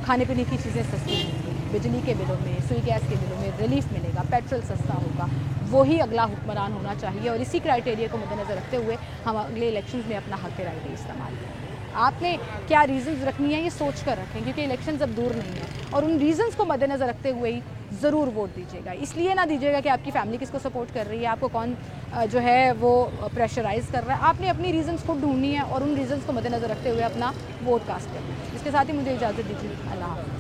खाने पीने की चीज़ें सस्ती होंगी, बिजली के बिलों में, सुई गैस के बिलों में रिलीफ मिलेगा, पेट्रोल सस्ता होगा, वही अगला हुक्मरान होना चाहिए। और इसी क्राइटेरिया को मद्देनज़र रखते हुए हम अगले इलेक्शंस में अपना हक़ राय इस्तेमाल करें। आपने क्या रीज़न्स रखनी है ये सोच कर रखें, क्योंकि इलेक्शंस अब दूर नहीं है, और उन रीज़न्स को मद्देनज़र रखते हुए ही ज़रूर वोट दीजिएगा। इसलिए ना दीजिएगा कि आपकी फैमिली किसको सपोर्ट कर रही है, आपको कौन जो है वो प्रेशराइज़ कर रहा है। आपने अपनी रीज़न्स खुद ढूंढनी है और उन रीज़न्स को मद्देनज़र रखते हुए अपना वोट कास्ट करना है। इसके साथ ही मुझे इजाज़त दीजिए, अल्लाह हाफ़िज़।